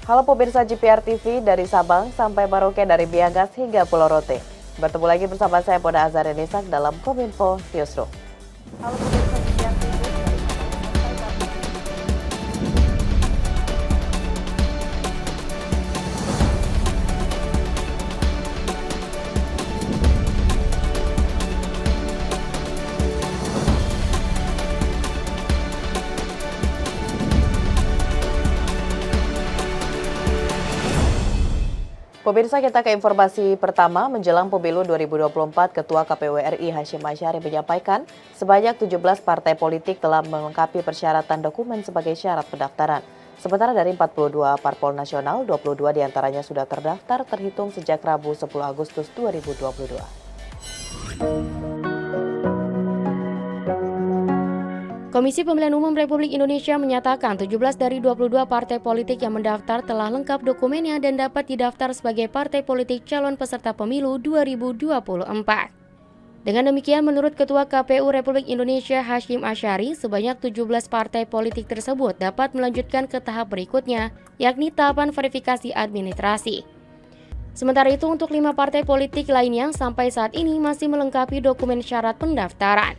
Halo pemirsa GPR TV dari Sabang sampai Merauke, dari Miangas hingga Pulau Rote. Bertemu lagi bersama saya Poda Azhar Nisak dalam Kominfo Newsroom. Halo pemirsa GPR TV dari Sabang sampai Pemirsa, kita ke informasi pertama. Menjelang pemilu 2024, Ketua KPU RI Hasyim Asyari menyampaikan sebanyak 17 partai politik telah melengkapi persyaratan dokumen sebagai syarat pendaftaran. Sementara dari 42 parpol nasional, 22 diantaranya sudah terdaftar terhitung sejak Rabu 10 Agustus 2022. Komisi Pemilihan Umum Republik Indonesia menyatakan 17 dari 22 partai politik yang mendaftar telah lengkap dokumennya dan dapat didaftar sebagai partai politik calon peserta pemilu 2024. Dengan demikian, menurut Ketua KPU Republik Indonesia Hasyim Asyari, sebanyak 17 partai politik tersebut dapat melanjutkan ke tahap berikutnya, yakni tahapan verifikasi administrasi. Sementara itu, untuk 5 partai politik lainnya sampai saat ini masih melengkapi dokumen syarat pendaftaran.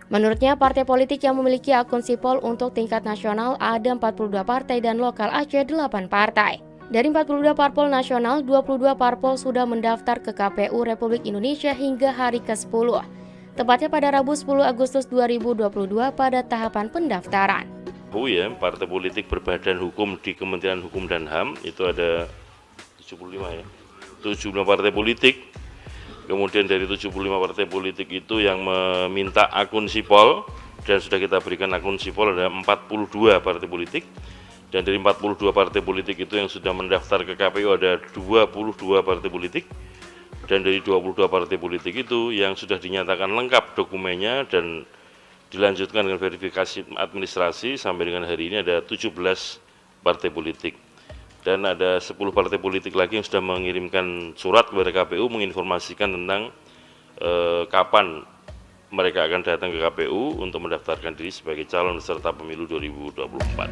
Menurutnya, partai politik yang memiliki akun sipol untuk tingkat nasional ada 42 partai dan lokal Aceh 8 partai. Dari 42 parpol nasional, 22 parpol sudah mendaftar ke KPU Republik Indonesia hingga hari ke-10, tepatnya pada Rabu 10 Agustus 2022 pada tahapan pendaftaran. Partai politik berbadan hukum di Kementerian Hukum dan HAM itu ada 75 partai politik. Kemudian dari 75 partai politik itu yang meminta akun sipol dan sudah kita berikan akun sipol ada 42 partai politik. Dan dari 42 partai politik itu yang sudah mendaftar ke KPU ada 22 partai politik. Dan dari 22 partai politik itu yang sudah dinyatakan lengkap dokumennya dan dilanjutkan dengan verifikasi administrasi sampai dengan hari ini ada 17 partai politik. Dan ada 10 partai politik lagi yang sudah mengirimkan surat kepada KPU menginformasikan tentang kapan mereka akan datang ke KPU untuk mendaftarkan diri sebagai calon peserta pemilu 2024.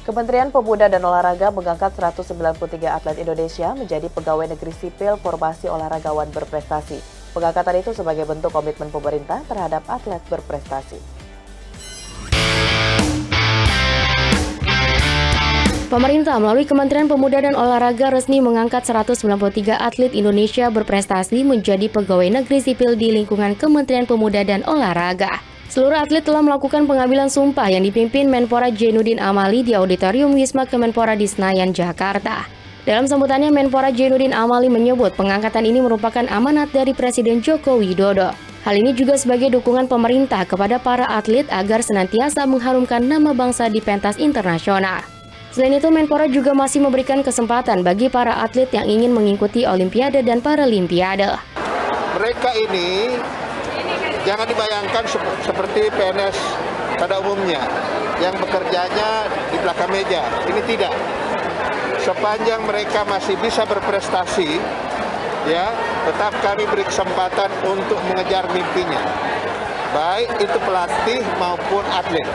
Kementerian Pemuda dan Olahraga mengangkat 193 atlet Indonesia menjadi pegawai negeri sipil formasi olahragawan berprestasi. Pengangkatan itu sebagai bentuk komitmen pemerintah terhadap atlet berprestasi. Pemerintah melalui Kementerian Pemuda dan Olahraga resmi mengangkat 193 atlet Indonesia berprestasi menjadi pegawai negeri sipil di lingkungan Kementerian Pemuda dan Olahraga. Seluruh atlet telah melakukan pengambilan sumpah yang dipimpin Menpora Jainuddin Amali di Auditorium Wisma Kemenpora di Senayan, Jakarta. Dalam sambutannya, Menpora Jainuddin Amali menyebut pengangkatan ini merupakan amanat dari Presiden Joko Widodo. Hal ini juga sebagai dukungan pemerintah kepada para atlet agar senantiasa mengharumkan nama bangsa di pentas internasional. Selain itu, Menpora juga masih memberikan kesempatan bagi para atlet yang ingin mengikuti Olimpiade dan Paralimpiade. Mereka ini jangan dibayangkan seperti PNS pada umumnya yang bekerjanya di belakang meja. Ini tidak. Sepanjang mereka masih bisa berprestasi, ya, tetap kami beri kesempatan untuk mengejar mimpinya. Baik itu pelatih maupun atlet.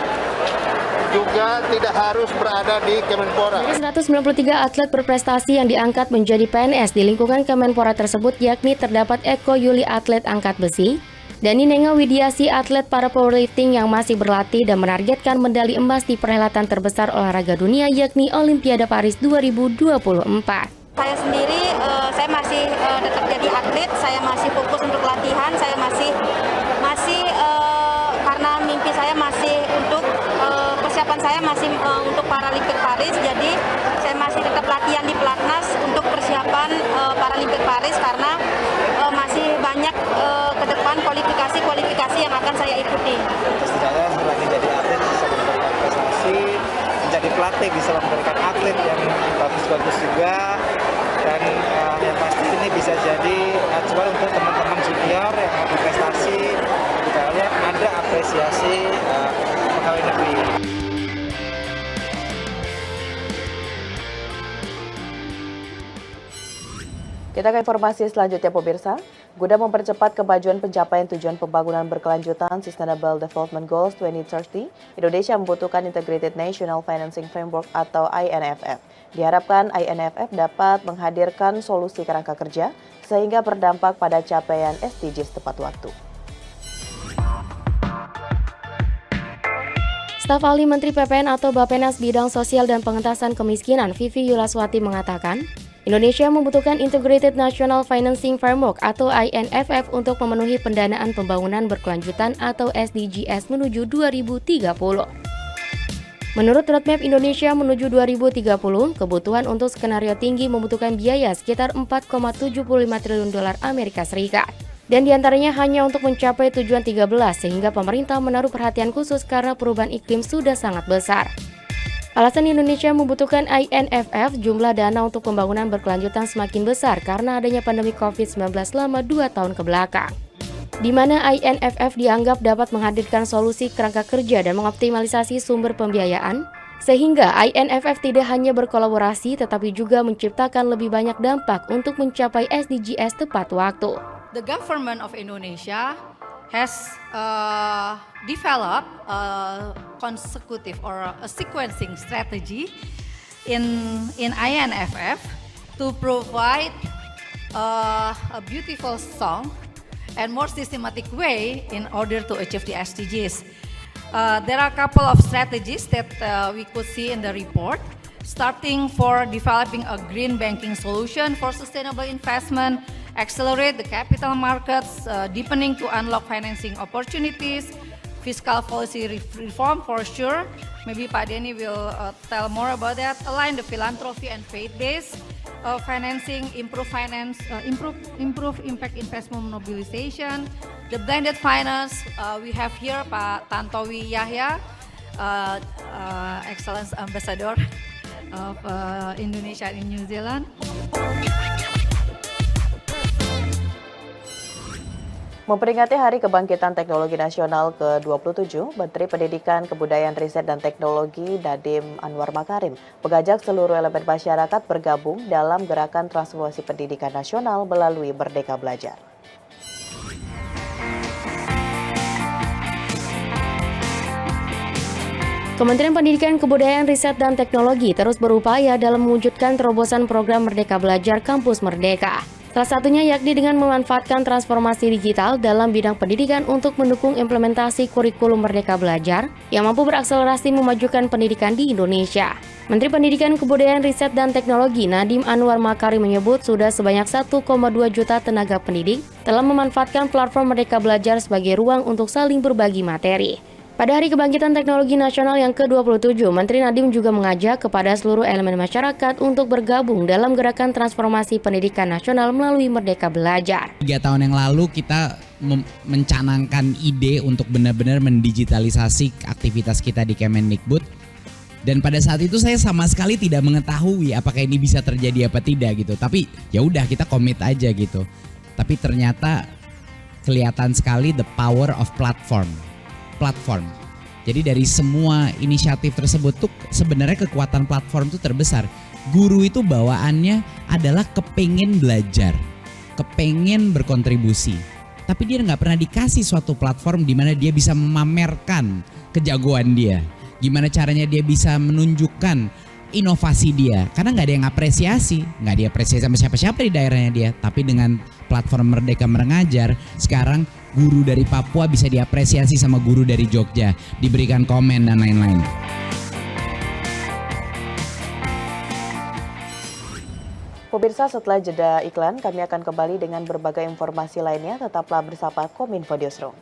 Juga tidak harus berada di Kemenpora. Dari 193 atlet berprestasi yang diangkat menjadi PNS di lingkungan Kemenpora tersebut, yakni terdapat Eko Yuli atlet angkat besi, Dani Nenga Widiasi atlet para powerlifting yang masih berlatih dan menargetkan medali emas di perhelatan terbesar olahraga dunia yakni Olimpiade Paris 2024. Saya sendiri, saya masih tetap jadi atlet, saya masih fokus untuk latihan, saya masih karena mimpi saya masih untuk persiapan saya masih untuk Paralimpik Paris, jadi saya masih tetap latihan di Pelatnas untuk persiapan Paralimpik Paris karena masih banyak ke depan kualifikasi yang akan saya ikuti. Setidaknya selain jadi atlet bisa memberikan prestasi, menjadi pelatih bisa memberikan atlet yang bagus-bagus juga, dan yang pasti ini bisa jadi acuan untuk teman-teman junior yang mau berprestasi, misalnya ada apresiasi pegawai negeri. Kita ke informasi selanjutnya pemirsa. Guna mempercepat kemajuan pencapaian tujuan pembangunan berkelanjutan Sustainable Development Goals 2030, Indonesia membutuhkan Integrated National Financing Framework atau INFF. Diharapkan INFF dapat menghadirkan solusi kerangka kerja sehingga berdampak pada capaian SDGs tepat waktu. Staf ahli Menteri PPN atau Bappenas Bidang Sosial dan Pengentasan Kemiskinan, Vivi Yulaswati mengatakan, Indonesia membutuhkan Integrated National Financing Framework atau INFF untuk memenuhi pendanaan pembangunan berkelanjutan atau SDGs menuju 2030. Menurut Roadmap Indonesia menuju 2030, kebutuhan untuk skenario tinggi membutuhkan biaya sekitar 4,75 triliun dolar Amerika Serikat. Dan diantaranya hanya untuk mencapai tujuan 13, sehingga pemerintah menaruh perhatian khusus karena perubahan iklim sudah sangat besar. Alasan Indonesia membutuhkan INFF, jumlah dana untuk pembangunan berkelanjutan semakin besar karena adanya pandemi COVID-19 selama 2 tahun kebelakang. Di mana INFF dianggap dapat menghadirkan solusi kerangka kerja dan mengoptimalisasi sumber pembiayaan, sehingga INFF tidak hanya berkolaborasi tetapi juga menciptakan lebih banyak dampak untuk mencapai SDGs tepat waktu. The government of Indonesia has developed a consecutive or a sequencing strategy in INFF to provide a beautiful song and more systematic way in order to achieve the SDGs. There are a couple of strategies that we could see in the report, starting for developing a green banking solution for sustainable investment, accelerate the capital markets, deepening to unlock financing opportunities, fiscal policy reform for sure. Maybe Pak Denny will tell more about that. Align the philanthropy and faith-based financing, improve impact investment mobilization. The blended finance, we have here Pak Tantowi Yahya, Excellence Ambassador of Indonesia in New Zealand. Memperingati Hari Kebangkitan Teknologi Nasional ke-27, Menteri Pendidikan, Kebudayaan, Riset, dan Teknologi Nadiem Anwar Makarim mengajak seluruh elemen masyarakat bergabung dalam gerakan transformasi pendidikan nasional melalui Merdeka Belajar. Kementerian Pendidikan, Kebudayaan, Riset, dan Teknologi terus berupaya dalam mewujudkan terobosan program Merdeka Belajar Kampus Merdeka. Salah satunya yakni dengan memanfaatkan transformasi digital dalam bidang pendidikan untuk mendukung implementasi kurikulum Merdeka Belajar yang mampu berakselerasi memajukan pendidikan di Indonesia. Menteri Pendidikan, Kebudayaan, Riset, dan Teknologi Nadiem Anwar Makarim menyebut sudah sebanyak 1,2 juta tenaga pendidik telah memanfaatkan platform Merdeka Belajar sebagai ruang untuk saling berbagi materi. Pada Hari Kebangkitan Teknologi Nasional yang ke-27, Menteri Nadiem juga mengajak kepada seluruh elemen masyarakat untuk bergabung dalam gerakan transformasi pendidikan nasional melalui Merdeka Belajar. 3 tahun yang lalu kita mencanangkan ide untuk benar-benar mendigitalisasi aktivitas kita di Kemendikbud. Dan pada saat itu saya sama sekali tidak mengetahui apakah ini bisa terjadi apa tidak gitu. Tapi ya udah kita komit aja gitu. Tapi ternyata kelihatan sekali the power of platform. Jadi dari semua inisiatif tersebut tuh sebenarnya kekuatan platform itu terbesar. Guru itu bawaannya adalah kepengen belajar, kepengen berkontribusi. Tapi dia nggak pernah dikasih suatu platform di mana dia bisa memamerkan kejagoan dia. Gimana caranya dia bisa menunjukkan inovasi dia. Karena nggak ada yang apresiasi, nggak diapresiasi sama siapa-siapa di daerahnya dia. Tapi dengan platform Merdeka Mengajar, sekarang guru dari Papua bisa diapresiasi sama guru dari Jogja, diberikan komen dan lain-lain. Pemirsa, setelah jeda iklan, kami akan kembali dengan berbagai informasi lainnya. Tetaplah bersama Kominfo Newsroom.